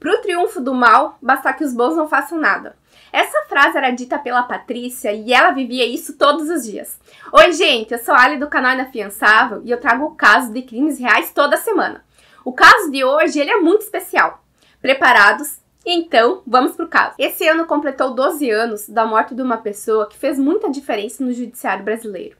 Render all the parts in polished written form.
Pro triunfo do mal, basta que os bons não façam nada. Essa frase era dita pela Patrícia e ela vivia isso todos os dias. Oi gente, eu sou a Ali do canal Inafiançável e eu trago o caso de crimes reais toda semana. O caso de hoje ele é muito especial. Preparados? Então, vamos pro caso. Esse ano completou 12 anos da morte de uma pessoa que fez muita diferença no judiciário brasileiro.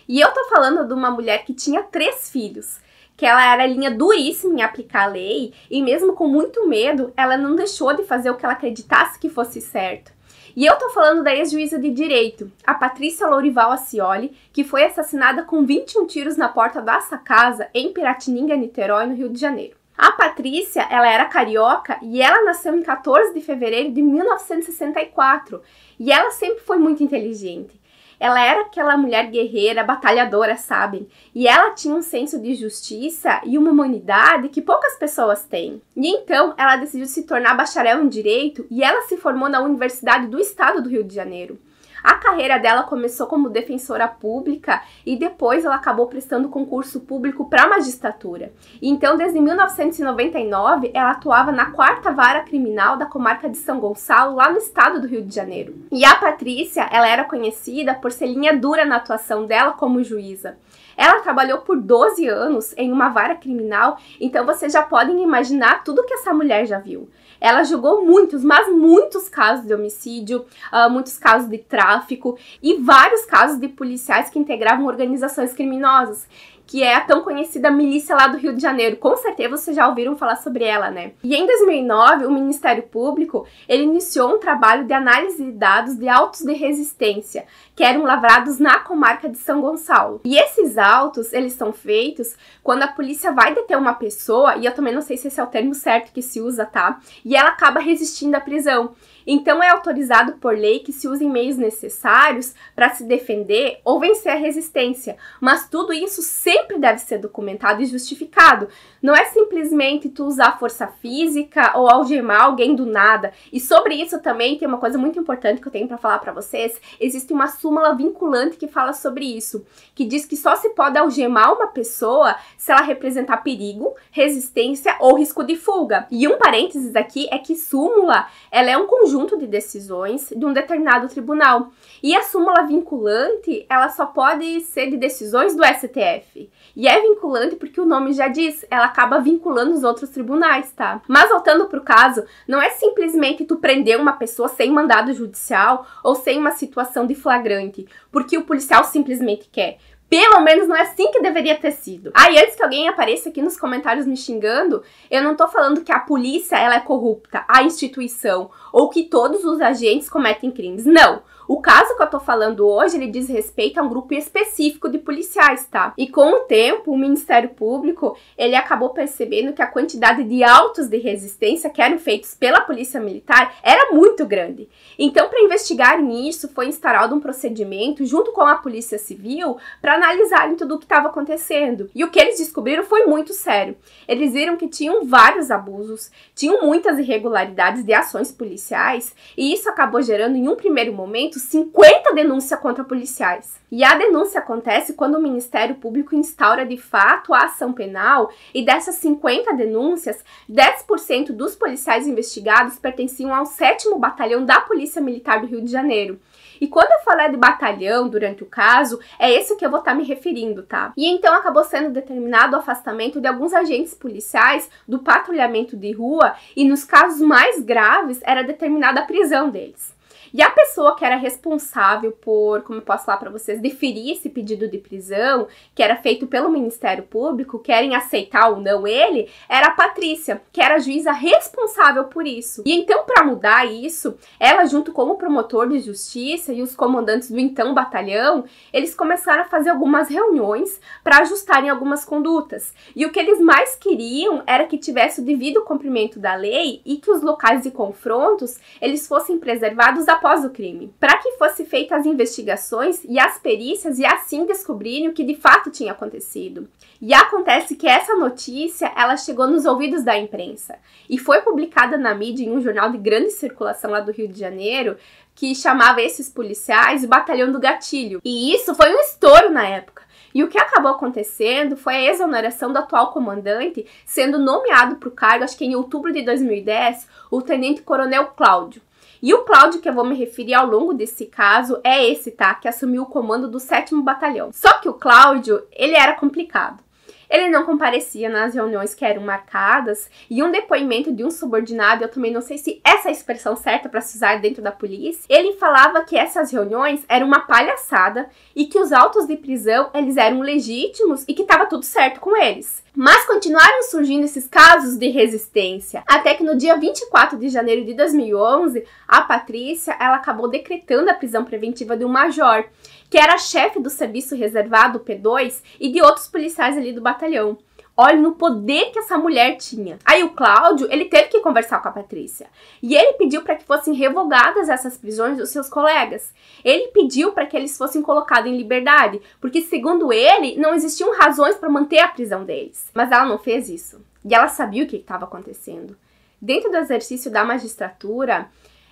E eu tô falando de uma mulher que tinha 3 filhos, que ela era linha duríssima em aplicar a lei e mesmo com muito medo, ela não deixou de fazer o que ela acreditasse que fosse certo. E eu tô falando da ex-juíza de direito, a Patrícia Lourival Acioli, que foi assassinada com 21 tiros na porta dessa casa em Piratininga, Niterói, no Rio de Janeiro. A Patrícia, ela era carioca e ela nasceu em 14 de fevereiro de 1964 e ela sempre foi muito inteligente. Ela era aquela mulher guerreira, batalhadora, sabem? E ela tinha um senso de justiça e uma humanidade que poucas pessoas têm. E então, ela decidiu se tornar bacharel em Direito e ela se formou na Universidade do Estado do Rio de Janeiro. A carreira dela começou como defensora pública e depois ela acabou prestando concurso público para a magistratura. E então, desde 1999, ela atuava na 4ª Vara Criminal da comarca de São Gonçalo, lá no estado do Rio de Janeiro. E a Patrícia, ela era conhecida por ser linha dura na atuação dela como juíza. Ela trabalhou por 12 anos em uma vara criminal, então vocês já podem imaginar tudo que essa mulher já viu. Ela julgou muitos, mas muitos casos de homicídio, muitos casos de tráfico e vários casos de policiais que integravam organizações criminosas, que é a tão conhecida milícia lá do Rio de Janeiro. Com certeza vocês já ouviram falar sobre ela, né? E em 2009, o Ministério Público, ele iniciou um trabalho de análise de dados de autos de resistência, que eram lavrados na comarca de São Gonçalo. E esses autos, eles são feitos quando a polícia vai deter uma pessoa, e eu também não sei se esse é o termo certo que se usa, tá? E ela acaba resistindo à prisão. Então é autorizado por lei que se usem meios necessários para se defender ou vencer a resistência, mas tudo isso sempre deve ser documentado e justificado. Não é simplesmente tu usar força física ou algemar alguém do nada. E sobre isso também tem uma coisa muito importante que eu tenho para falar para vocês. Existe uma súmula vinculante que fala sobre isso, que diz que só se pode algemar uma pessoa se ela representar perigo, resistência ou risco de fuga. E um parênteses aqui é que súmula, ela é um conjunto de decisões de um determinado tribunal. E a súmula vinculante, ela só pode ser de decisões do STF. E é vinculante porque o nome já diz, ela acaba vinculando os outros tribunais, tá? Mas voltando pro caso, não é simplesmente tu prender uma pessoa sem mandado judicial ou sem uma situação de flagrante, porque o policial simplesmente quer. Pelo menos não é assim que deveria ter sido. E antes que alguém apareça aqui nos comentários me xingando, eu não tô falando que a polícia ela é corrupta, a instituição, ou que todos os agentes cometem crimes. Não! O caso que eu tô falando hoje, ele diz respeito a um grupo específico de policiais, tá? E com o tempo, o Ministério Público, ele acabou percebendo que a quantidade de autos de resistência que eram feitos pela Polícia Militar era muito grande. Então, para investigarem isso, foi instaurado um procedimento junto com a Polícia Civil para analisarem tudo o que estava acontecendo. E o que eles descobriram foi muito sério. Eles viram que tinham vários abusos, tinham muitas irregularidades de ações policiais, e isso acabou gerando, em um primeiro momento, 50 denúncias contra policiais. E a denúncia acontece quando o Ministério Público instaura de fato a ação penal e dessas 50 denúncias, 10% dos policiais investigados pertenciam ao 7º Batalhão da Polícia Militar do Rio de Janeiro. E quando eu falar de batalhão durante o caso, é esse que eu vou estar me referindo, tá? E então acabou sendo determinado o afastamento de alguns agentes policiais do patrulhamento de rua e nos casos mais graves era determinada a prisão deles. E a pessoa que era responsável por, como eu posso falar para vocês, deferir esse pedido de prisão, que era feito pelo Ministério Público, querem aceitar ou não ele, era a Patrícia, que era a juíza responsável por isso. E então, para mudar isso, ela junto com o promotor de justiça e os comandantes do então batalhão, eles começaram a fazer algumas reuniões para ajustarem algumas condutas. E o que eles mais queriam era que tivesse o devido cumprimento da lei e que os locais de confrontos, eles fossem preservados após o crime, para que fossem feitas as investigações e as perícias e assim descobrirem o que de fato tinha acontecido. E acontece que essa notícia, ela chegou nos ouvidos da imprensa e foi publicada na mídia em um jornal de grande circulação lá do Rio de Janeiro, que chamava esses policiais o Batalhão do Gatilho. E isso foi um estouro na época. E o que acabou acontecendo foi a exoneração do atual comandante, sendo nomeado para o cargo, acho que em outubro de 2010, o tenente-coronel Cláudio. E o Cláudio que eu vou me referir ao longo desse caso é esse, tá? Que assumiu o comando do 7º Batalhão. Só que o Cláudio, ele era complicado. Ele não comparecia nas reuniões que eram marcadas, e um depoimento de um subordinado, eu também não sei se essa é a expressão certa para se usar dentro da polícia, ele falava que essas reuniões eram uma palhaçada e que os autos de prisão, eles eram legítimos e que estava tudo certo com eles. Mas continuaram surgindo esses casos de resistência, até que no dia 24 de janeiro de 2011, a Patrícia, ela acabou decretando a prisão preventiva de um major, que era chefe do serviço reservado P2 e de outros policiais ali do batalhão. Olha no poder que essa mulher tinha. Aí o Cláudio, ele teve que conversar com a Patrícia. E ele pediu para que fossem revogadas essas prisões dos seus colegas. Ele pediu para que eles fossem colocados em liberdade, porque segundo ele, não existiam razões para manter a prisão deles. Mas ela não fez isso. E ela sabia o que estava acontecendo. Dentro do exercício da magistratura,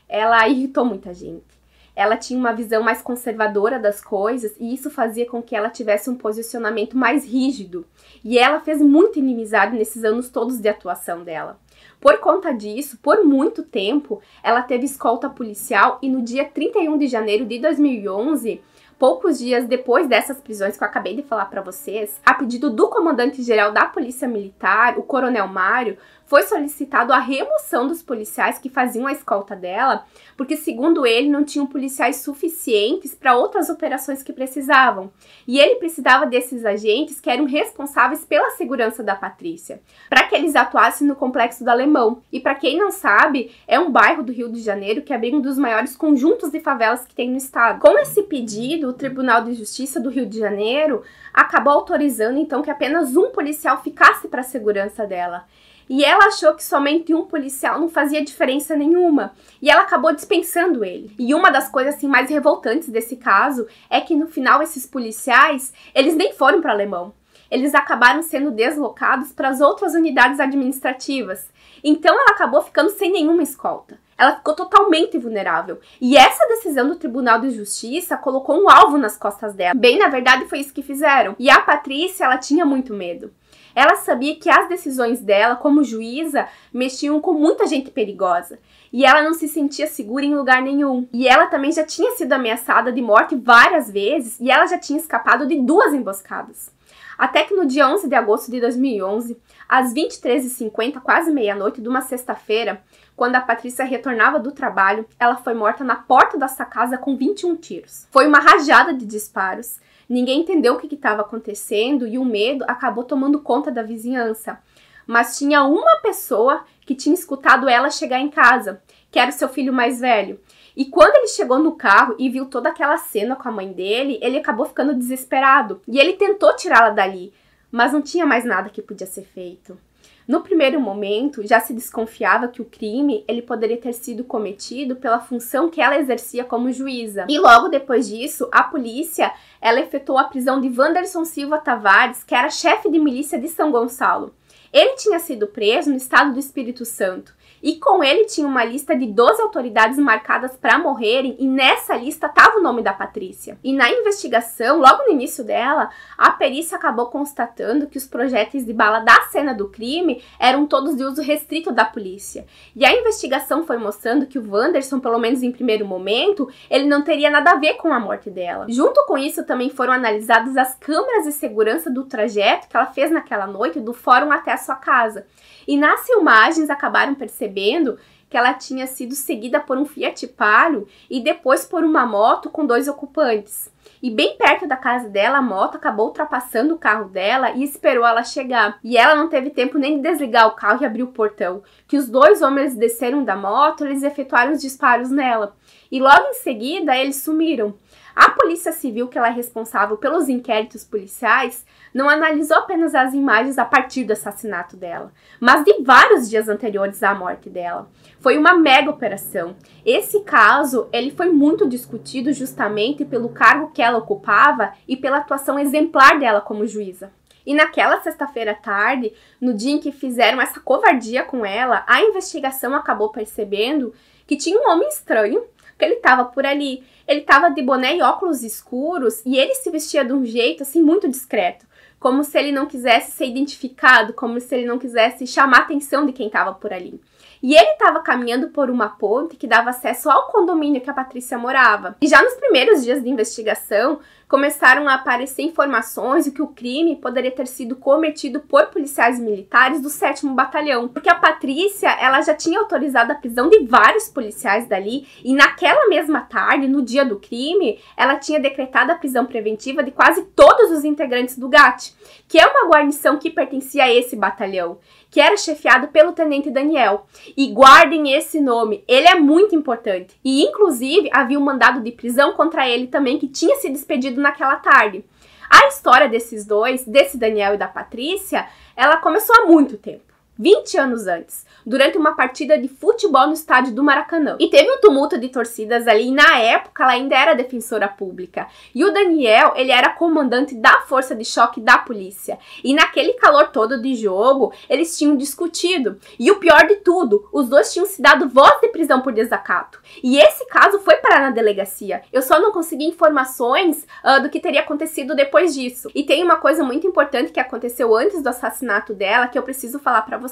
ela irritou muita gente. Ela tinha uma visão mais conservadora das coisas e isso fazia com que ela tivesse um posicionamento mais rígido. E ela fez muita inimizade nesses anos todos de atuação dela. Por conta disso, por muito tempo, ela teve escolta policial e no dia 31 de janeiro de 2011, poucos dias depois dessas prisões que eu acabei de falar para vocês, a pedido do comandante-geral da Polícia Militar, o Coronel Mário, foi solicitado a remoção dos policiais que faziam a escolta dela, porque segundo ele não tinham policiais suficientes para outras operações que precisavam. E ele precisava desses agentes que eram responsáveis pela segurança da Patrícia, para que eles atuassem no Complexo do Alemão. E para quem não sabe, é um bairro do Rio de Janeiro que abriga um dos maiores conjuntos de favelas que tem no estado. Com esse pedido, o Tribunal de Justiça do Rio de Janeiro acabou autorizando então que apenas um policial ficasse para a segurança dela. E ela achou que somente um policial não fazia diferença nenhuma. E ela acabou dispensando ele. E uma das coisas assim, mais revoltantes desse caso é que no final esses policiais, eles nem foram para Alemão. Eles acabaram sendo deslocados para as outras unidades administrativas. Então ela acabou ficando sem nenhuma escolta. Ela ficou totalmente vulnerável. E essa decisão do Tribunal de Justiça colocou um alvo nas costas dela. Bem, na verdade, foi isso que fizeram. E a Patrícia, ela tinha muito medo. Ela sabia que as decisões dela, como juíza, mexiam com muita gente perigosa. E ela não se sentia segura em lugar nenhum. E ela também já tinha sido ameaçada de morte várias vezes e ela já tinha escapado de 2 emboscadas. Até que no dia 11 de agosto de 2011, às 23h50, quase meia-noite de uma sexta-feira, quando a Patrícia retornava do trabalho, ela foi morta na porta dessa casa com 21 tiros. Foi uma rajada de disparos. Ninguém entendeu o que estava acontecendo e o medo acabou tomando conta da vizinhança. Mas tinha uma pessoa que tinha escutado ela chegar em casa, que era o seu filho mais velho. E quando ele chegou no carro e viu toda aquela cena com a mãe dele, ele acabou ficando desesperado. E ele tentou tirá-la dali, mas não tinha mais nada que podia ser feito. No primeiro momento, já se desconfiava que o crime ele poderia ter sido cometido pela função que ela exercia como juíza. E logo depois disso, a polícia ela efetuou a prisão de Wanderson Silva Tavares, que era chefe de milícia de São Gonçalo. Ele tinha sido preso no estado do Espírito Santo. E com ele tinha uma lista de 12 autoridades marcadas para morrerem e nessa lista estava o nome da Patrícia. E na investigação, logo no início dela, a perícia acabou constatando que os projéteis de bala da cena do crime eram todos de uso restrito da polícia. E a investigação foi mostrando que o Wanderson, pelo menos em primeiro momento, ele não teria nada a ver com a morte dela. Junto com isso também foram analisadas as câmeras de segurança do trajeto que ela fez naquela noite do fórum até a sua casa. E nas filmagens acabaram percebendo que ela tinha sido seguida por um Fiat Palio e depois por uma moto com 2 ocupantes. E bem perto da casa dela, a moto acabou ultrapassando o carro dela e esperou ela chegar. E ela não teve tempo nem de desligar o carro e abrir o portão, que os 2 homens desceram da moto, eles efetuaram os disparos nela. E logo em seguida, eles sumiram. A Polícia Civil, que ela é responsável pelos inquéritos policiais, não analisou apenas as imagens a partir do assassinato dela, mas de vários dias anteriores à morte dela. Foi uma mega operação. Esse caso, ele foi muito discutido justamente pelo cargo que ela ocupava e pela atuação exemplar dela como juíza. E naquela sexta-feira à tarde, no dia em que fizeram essa covardia com ela, a investigação acabou percebendo que tinha um homem estranho porque ele estava por ali. Ele estava de boné e óculos escuros e ele se vestia de um jeito assim muito discreto, como se ele não quisesse ser identificado, como se ele não quisesse chamar a atenção de quem estava por ali. E ele estava caminhando por uma ponte que dava acesso ao condomínio que a Patrícia morava. E já nos primeiros dias de investigação, começaram a aparecer informações de que o crime poderia ter sido cometido por policiais militares do 7º Batalhão. Porque a Patrícia, ela já tinha autorizado a prisão de vários policiais dali e naquela mesma tarde, no dia do crime, ela tinha decretado a prisão preventiva de quase todos os integrantes do GAT, que é uma guarnição que pertencia a esse batalhão, que era chefiado pelo Tenente Daniel. E guardem esse nome, ele é muito importante. E, inclusive, havia um mandado de prisão contra ele também, que tinha se despedido naquela tarde. A história desses dois, desse Daniel e da Patrícia, ela começou há muito tempo. 20 anos antes, durante uma partida de futebol no estádio do Maracanã. E teve um tumulto de torcidas ali, e na época ela ainda era defensora pública. E o Daniel, ele era comandante da força de choque da polícia. E naquele calor todo de jogo, eles tinham discutido. E o pior de tudo, os dois tinham se dado voz de prisão por desacato. E esse caso foi parar na delegacia. Eu só não consegui informações do que teria acontecido depois disso. E tem uma coisa muito importante que aconteceu antes do assassinato dela, que eu preciso falar pra vocês.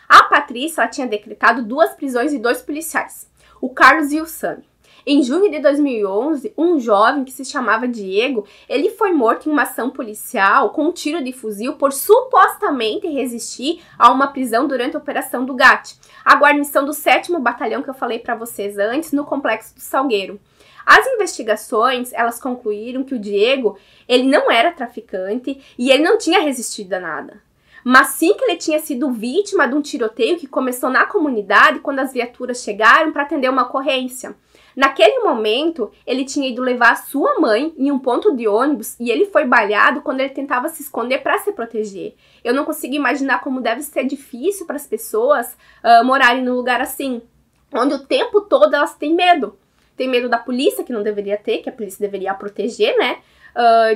A Patrícia, ela tinha decretado 2 prisões de 2 policiais, o Carlos e o Sami. Em junho de 2011, um jovem que se chamava Diego, ele foi morto em uma ação policial com um tiro de fuzil por supostamente resistir a uma prisão durante a operação do GAT, a guarnição do 7º Batalhão que eu falei para vocês antes, no Complexo do Salgueiro. As investigações, elas concluíram que o Diego, ele não era traficante e ele não tinha resistido a nada. Mas sim que ele tinha sido vítima de um tiroteio que começou na comunidade quando as viaturas chegaram para atender uma ocorrência. Naquele momento, ele tinha ido levar a sua mãe em um ponto de ônibus e ele foi baleado quando ele tentava se esconder para se proteger. Eu não consigo imaginar como deve ser difícil para as pessoas morarem num lugar assim, onde o tempo todo elas têm medo. Tem medo da polícia, que não deveria ter, que a polícia deveria proteger, né?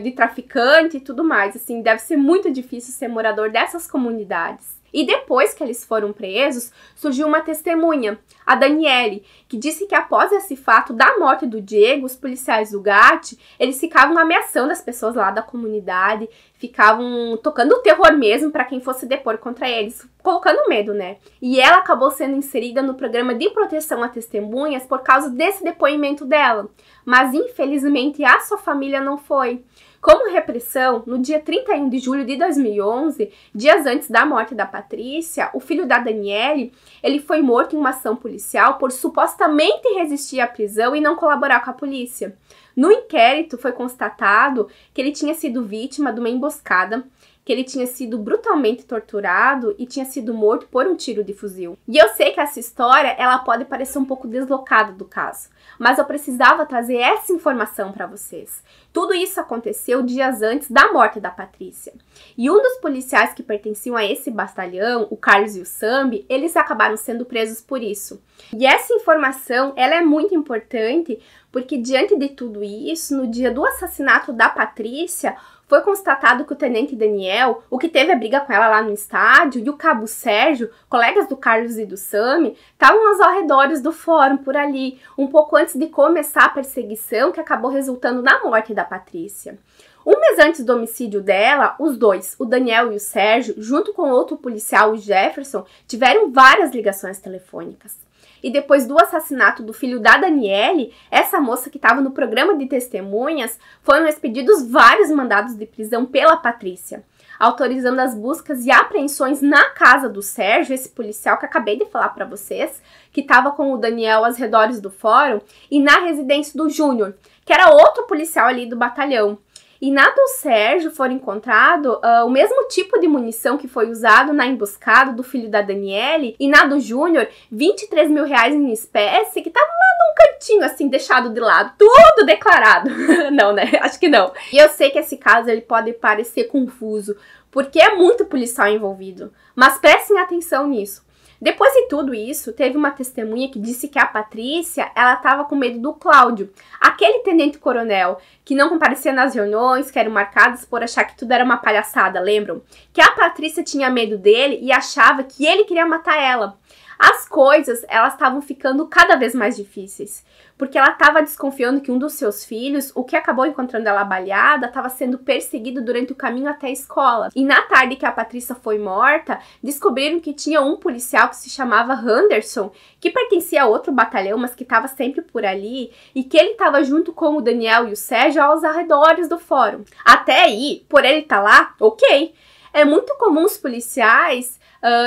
De traficante e tudo mais, assim, deve ser muito difícil ser morador dessas comunidades. E depois que eles foram presos, surgiu uma testemunha, a Daniele, que disse que após esse fato da morte do Diego, os policiais do GAT, eles ficavam ameaçando as pessoas lá da comunidade, ficavam tocando terror mesmo para quem fosse depor contra eles, colocando medo, né? E ela acabou sendo inserida no programa de proteção a testemunhas por causa desse depoimento dela. Mas infelizmente a sua família não foi. Como repressão, no dia 31 de julho de 2011, dias antes da morte da Patrícia, o filho da Daniele, ele foi morto em uma ação policial por supostamente resistir à prisão e não colaborar com a polícia. No inquérito foi constatado que ele tinha sido vítima de uma emboscada, que ele tinha sido brutalmente torturado e tinha sido morto por um tiro de fuzil. E eu sei que essa história, ela pode parecer um pouco deslocada do caso, mas eu precisava trazer essa informação para vocês. Tudo isso aconteceu dias antes da morte da Patrícia. E um dos policiais que pertenciam a esse batalhão, o Carlos e o Sami, eles acabaram sendo presos por isso. E essa informação, ela é muito importante porque diante de tudo isso, no dia do assassinato da Patrícia, foi constatado que o Tenente Daniel, o que teve a briga com ela lá no estádio, e o Cabo Sérgio, colegas do Carlos e do Sami, estavam aos arredores do fórum por ali, um pouco antes de começar a perseguição que acabou resultando na morte da Patrícia. Um mês antes do homicídio dela, os dois, o Daniel e o Sérgio, junto com outro policial, o Jefferson, tiveram várias ligações telefônicas. E depois do assassinato do filho da Daniele, essa moça que estava no programa de testemunhas, foram expedidos vários mandados de prisão pela Patrícia, autorizando as buscas e apreensões na casa do Sérgio, esse policial que acabei de falar para vocês, que estava com o Daniel aos redores do fórum, e na residência do Júnior, que era outro policial ali do batalhão. E na do Sérgio foram encontrado o mesmo tipo de munição que foi usado na emboscada do filho da Daniele, e na do Júnior, 23 mil reais em espécie, que estavam lá num cantinho, assim, deixado de lado, tudo declarado. Não, né? Acho que não. E eu sei que esse caso ele pode parecer confuso, porque é muito policial envolvido, mas prestem atenção nisso. Depois de tudo isso, teve uma testemunha que disse que a Patrícia, ela estava com medo do Cláudio, aquele tenente-coronel que não comparecia nas reuniões, que eram marcadas por achar que tudo era uma palhaçada, lembram? Que a Patrícia tinha medo dele e achava que ele queria matar ela. As coisas, elas estavam ficando cada vez mais difíceis, porque ela estava desconfiando que um dos seus filhos, o que acabou encontrando ela baleada, estava sendo perseguido durante o caminho até a escola. E na tarde que a Patrícia foi morta, descobriram que tinha um policial que se chamava Henderson, que pertencia a outro batalhão, mas que estava sempre por ali, e que ele estava junto com o Daniel e o Sérgio aos arredores do fórum. Até aí, por ele estar lá, ok. É muito comum os policiais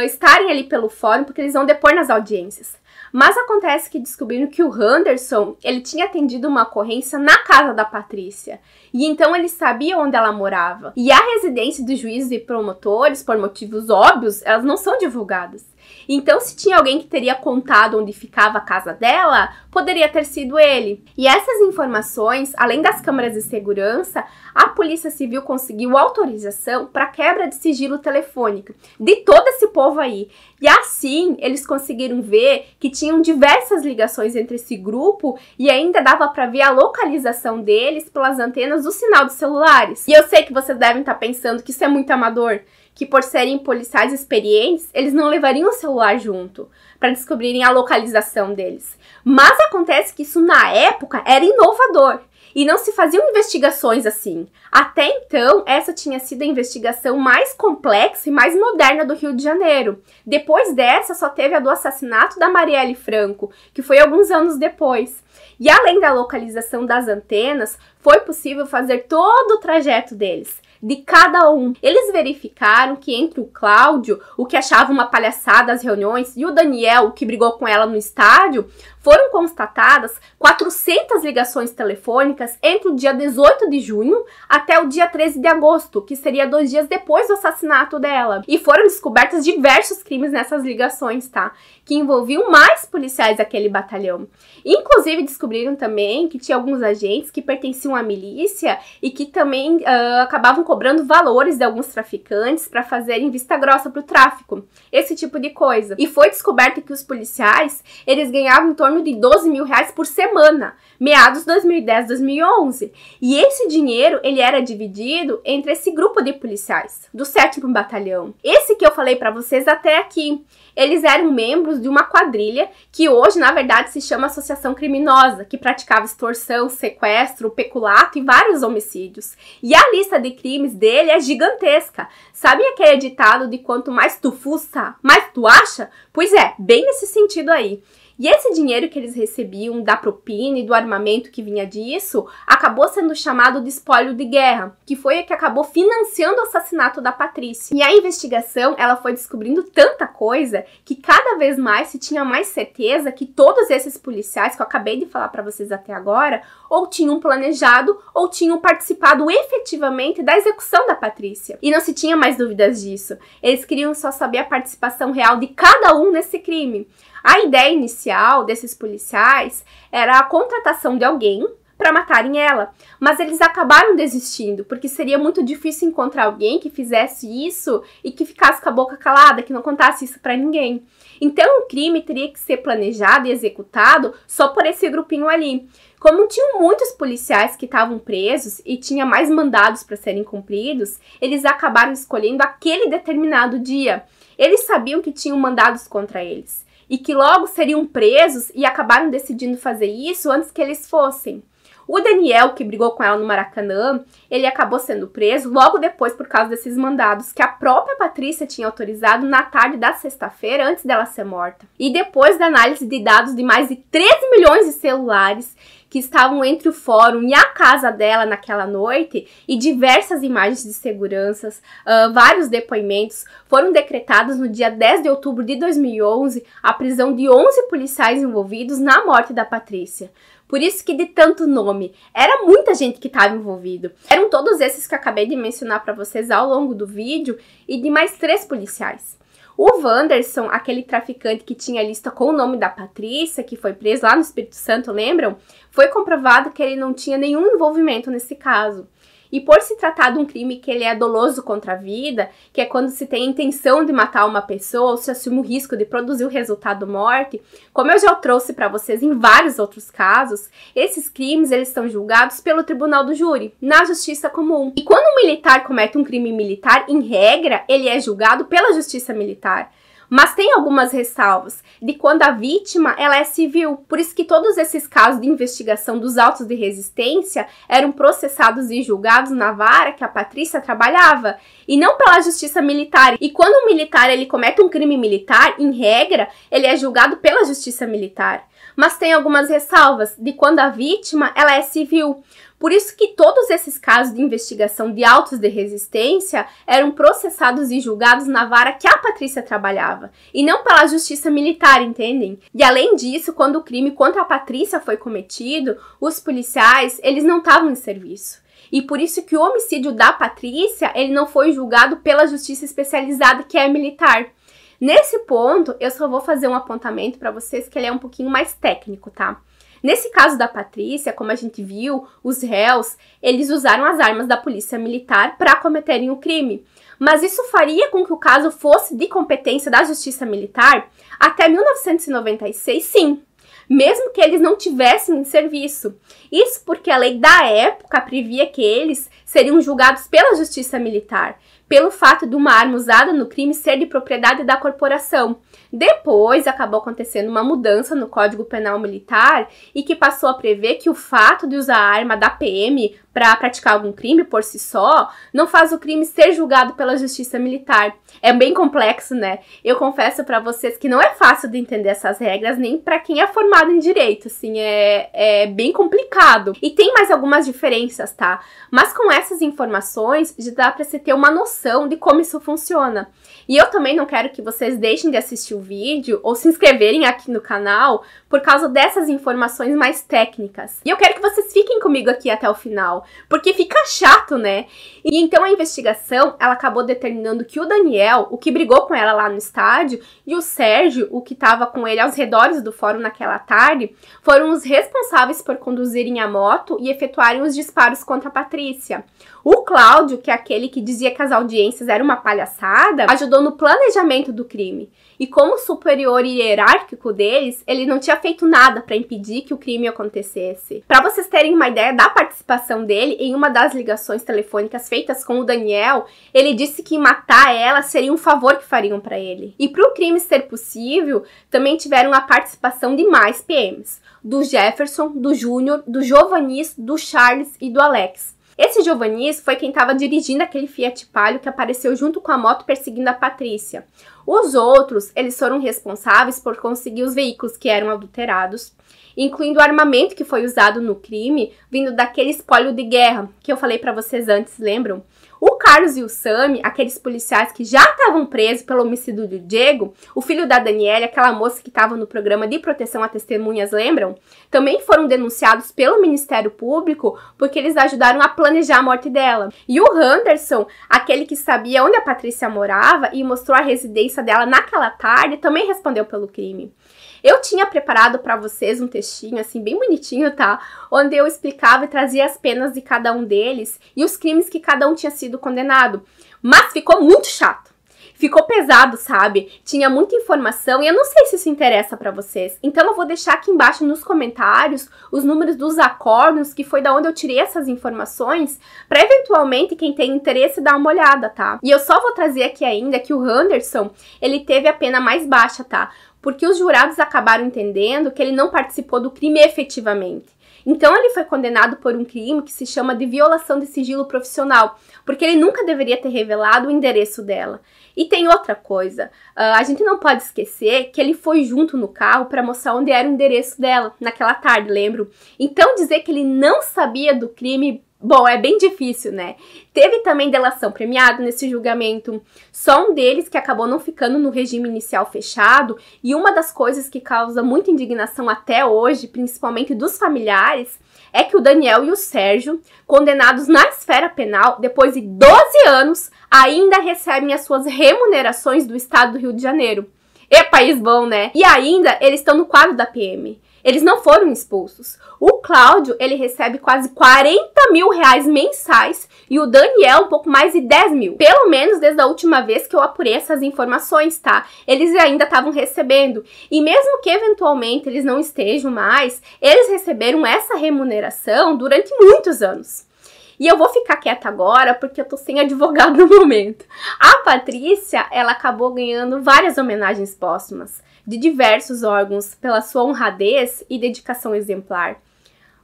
estarem ali pelo fórum porque eles vão depor nas audiências. Mas acontece que descobriram que o Henderson, ele tinha atendido uma ocorrência na casa da Patrícia. E então ele sabia onde ela morava. E a residência dos juízes e promotores, por motivos óbvios, elas não são divulgadas. Então, se tinha alguém que teria contado onde ficava a casa dela, poderia ter sido ele. E essas informações, além das câmeras de segurança, a Polícia Civil conseguiu autorização para quebra de sigilo telefônico de todo esse povo aí. E assim, eles conseguiram ver que tinham diversas ligações entre esse grupo e ainda dava para ver a localização deles pelas antenas do sinal dos celulares. E eu sei que vocês devem estar pensando que isso é muito amador, que por serem policiais experientes, eles não levariam o celular junto para descobrirem a localização deles. Mas acontece que isso na época era inovador e não se faziam investigações assim. Até então, essa tinha sido a investigação mais complexa e mais moderna do Rio de Janeiro. Depois dessa, só teve a do assassinato da Marielle Franco, que foi alguns anos depois. E além da localização das antenas, foi possível fazer todo o trajeto deles, de cada um. Eles verificaram que entre o Cláudio, o que achava uma palhaçada as reuniões, e o Daniel, que brigou com ela no estádio, foram constatadas 400 ligações telefônicas entre o dia 18 de junho até o dia 13 de agosto, que seria 2 dias depois do assassinato dela. E foram descobertos diversos crimes nessas ligações, tá? Que envolviam mais policiais daquele batalhão. Inclusive, descobriram também que tinha alguns agentes que pertenciam à milícia e que também acabavam cobrando valores de alguns traficantes para fazerem vista grossa para o tráfico. Esse tipo de coisa. E foi descoberto que os policiais, eles ganhavam em torno de 12 mil reais por semana, meados 2010, 2011. E esse dinheiro, ele era dividido entre esse grupo de policiais, do 7º Batalhão. Esse que eu falei para vocês até aqui. Eles eram membros de uma quadrilha que hoje, na verdade, se chama Associação Criminosa, que praticava extorsão, sequestro, peculato e vários homicídios. E a lista de crimes dele é gigantesca. Sabe aquele ditado de quanto mais tu fuça, mais tu acha? Pois é, bem nesse sentido aí. E esse dinheiro que eles recebiam da propina e do armamento que vinha disso, acabou sendo chamado de espólio de guerra, que foi a que acabou financiando o assassinato da Patrícia. E a investigação, ela foi descobrindo tanta coisa, que cada vez mais se tinha mais certeza que todos esses policiais que eu acabei de falar para vocês até agora, ou tinham planejado, ou tinham participado efetivamente da execução da Patrícia. E não se tinha mais dúvidas disso. Eles queriam só saber a participação real de cada um nesse crime. A ideia inicial desses policiais era a contratação de alguém para matarem ela, mas eles acabaram desistindo, porque seria muito difícil encontrar alguém que fizesse isso e que ficasse com a boca calada, que não contasse isso para ninguém. Então o crime teria que ser planejado e executado só por esse grupinho ali. Como tinham muitos policiais que estavam presos e tinha mais mandados para serem cumpridos, eles acabaram escolhendo aquele determinado dia. Eles sabiam que tinham mandados contra eles e que logo seriam presos e acabaram decidindo fazer isso antes que eles fossem. O Daniel, que brigou com ela no Maracanã, ele acabou sendo preso logo depois por causa desses mandados que a própria Patrícia tinha autorizado na tarde da sexta-feira antes dela ser morta. E depois da análise de dados de mais de 13 milhões de celulares que estavam entre o fórum e a casa dela naquela noite, e diversas imagens de seguranças, vários depoimentos, foram decretados no dia 10 de outubro de 2011 a prisão de 11 policiais envolvidos na morte da Patrícia. Por isso que de tanto nome, era muita gente que estava envolvido. Eram todos esses que eu acabei de mencionar para vocês ao longo do vídeo e de mais 3 policiais. O Wanderson, aquele traficante que tinha a lista com o nome da Patrícia, que foi preso lá no Espírito Santo, lembram? Foi comprovado que ele não tinha nenhum envolvimento nesse caso. E por se tratar de um crime que ele é doloso contra a vida, que é quando se tem a intenção de matar uma pessoa ou se assume o risco de produzir o resultado morte, como eu já trouxe para vocês em vários outros casos, esses crimes eles são julgados pelo tribunal do júri, na justiça comum. E quando um militar comete um crime militar, em regra, ele é julgado pela justiça militar. Mas tem algumas ressalvas de quando a vítima ela é civil. Por isso que todos esses casos de investigação dos autos de resistência eram processados e julgados na vara que a Patrícia trabalhava, e não pela justiça militar. E quando um militar ele comete um crime militar, em regra, ele é julgado pela justiça militar. Mas tem algumas ressalvas de quando a vítima ela é civil. Por isso que todos esses casos de investigação de autos de resistência eram processados e julgados na vara que a Patrícia trabalhava, e não pela justiça militar, entendem? E além disso, quando o crime contra a Patrícia foi cometido, os policiais, eles não estavam em serviço. E por isso que o homicídio da Patrícia, ele não foi julgado pela justiça especializada, que é militar. Nesse ponto, eu só vou fazer um apontamento para vocês que ele é um pouquinho mais técnico, tá? Nesse caso da Patrícia, como a gente viu, os réus, eles usaram as armas da polícia militar para cometerem o crime. Mas isso faria com que o caso fosse de competência da justiça militar até 1996, sim, mesmo que eles não tivessem em serviço. Isso porque a lei da época previa que eles seriam julgados pela justiça militar, pelo fato de uma arma usada no crime ser de propriedade da corporação. Depois, acabou acontecendo uma mudança no Código Penal Militar e que passou a prever que o fato de usar a arma da PM para praticar algum crime por si só não faz o crime ser julgado pela justiça militar. É bem complexo, né? Eu confesso para vocês que não é fácil de entender essas regras, nem para quem é formado em direito, assim, é bem complicado. E tem mais algumas diferenças, tá? Mas com essas informações já dá para você ter uma noção de como isso funciona. E eu também não quero que vocês deixem de assistir o vídeo ou se inscreverem aqui no canal por causa dessas informações mais técnicas. E eu quero que vocês fiquem comigo aqui até o final, porque fica chato, né? E então a investigação, ela acabou determinando que o Daniel, o que brigou com ela lá no estádio, e o Sérgio, o que estava com ele aos redores do fórum naquela tarde, foram os responsáveis por conduzirem a moto e efetuarem os disparos contra a Patrícia. O Cláudio, que é aquele que dizia que as audiências eram uma palhaçada, ajudou no planejamento do crime. E como superior hierárquico deles, ele não tinha feito nada para impedir que o crime acontecesse. Para vocês terem uma ideia da participação dele, em uma das ligações telefônicas feitas com o Daniel, ele disse que matar ela seria um favor que fariam para ele. E para o crime ser possível, também tiveram a participação de mais PMs, do Jefferson, do Júnior, do Giovannis, do Charles e do Alex. Esse Giovannis foi quem estava dirigindo aquele Fiat Palio que apareceu junto com a moto perseguindo a Patrícia. Os outros, eles foram responsáveis por conseguir os veículos que eram adulterados, incluindo o armamento que foi usado no crime, vindo daquele espólio de guerra que eu falei para vocês antes, lembram? O Carlos e o Sami, aqueles policiais que já estavam presos pelo homicídio do Diego, o filho da Daniela, aquela moça que estava no programa de proteção a testemunhas, lembram? Também foram denunciados pelo Ministério Público porque eles ajudaram a planejar a morte dela. E o Anderson, aquele que sabia onde a Patrícia morava e mostrou a residência dela naquela tarde, também respondeu pelo crime. Eu tinha preparado para vocês um textinho, assim, bem bonitinho, tá? Onde eu explicava e trazia as penas de cada um deles e os crimes que cada um tinha sido condenado. Mas ficou muito chato. Ficou pesado, sabe? Tinha muita informação e eu não sei se isso interessa para vocês. Então eu vou deixar aqui embaixo nos comentários os números dos acordos, que foi da onde eu tirei essas informações, para eventualmente quem tem interesse dar uma olhada, tá? E eu só vou trazer aqui ainda que o Anderson, ele teve a pena mais baixa, tá? Porque os jurados acabaram entendendo que ele não participou do crime efetivamente. Então ele foi condenado por um crime que se chama de violação de sigilo profissional, porque ele nunca deveria ter revelado o endereço dela. E tem outra coisa, a gente não pode esquecer que ele foi junto no carro para mostrar onde era o endereço dela, naquela tarde, lembro? Então dizer que ele não sabia do crime, bom, é bem difícil, né? Teve também delação premiada nesse julgamento, só um deles que acabou não ficando no regime inicial fechado, e uma das coisas que causa muita indignação até hoje, principalmente dos familiares, é que o Daniel e o Sérgio, condenados na esfera penal, depois de 12 anos, ainda recebem as suas remunerações do estado do Rio de Janeiro. É país bom, né? E ainda eles estão no quadro da PM. Eles não foram expulsos. O Cláudio, ele recebe quase 40 mil reais mensais e o Daniel um pouco mais de 10 mil. Pelo menos desde a última vez que eu apurei essas informações, tá? Eles ainda estavam recebendo. E mesmo que eventualmente eles não estejam mais, eles receberam essa remuneração durante muitos anos. E eu vou ficar quieta agora porque eu tô sem advogado no momento. A Patrícia, ela acabou ganhando várias homenagens póstumas de diversos órgãos pela sua honradez e dedicação exemplar.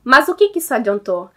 Mas o que isso adiantou?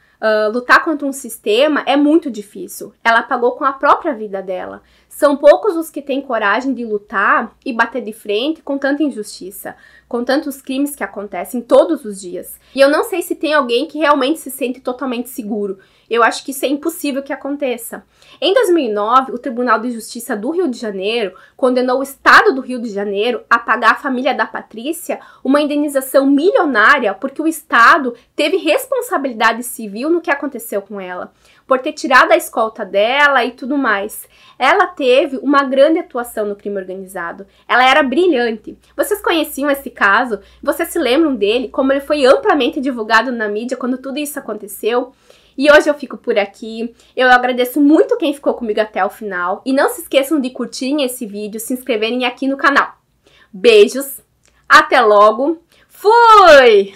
Lutar contra um sistema é muito difícil. Ela pagou com a própria vida dela. São poucos os que têm coragem de lutar e bater de frente com tanta injustiça, com tantos crimes que acontecem todos os dias. E eu não sei se tem alguém que realmente se sente totalmente seguro. Eu acho que isso é impossível que aconteça. Em 2009, o Tribunal de Justiça do Rio de Janeiro condenou o Estado do Rio de Janeiro a pagar à família da Patrícia uma indenização milionária porque o Estado teve responsabilidade civil no que aconteceu com ela, por ter tirado a escolta dela e tudo mais. Ela teve uma grande atuação no crime organizado. Ela era brilhante. Vocês conheciam esse caso? Vocês se lembram dele? Como ele foi amplamente divulgado na mídia quando tudo isso aconteceu? E hoje eu fico por aqui. Eu agradeço muito quem ficou comigo até o final. E não se esqueçam de curtirem esse vídeo, se inscreverem aqui no canal. Beijos, até logo, fui!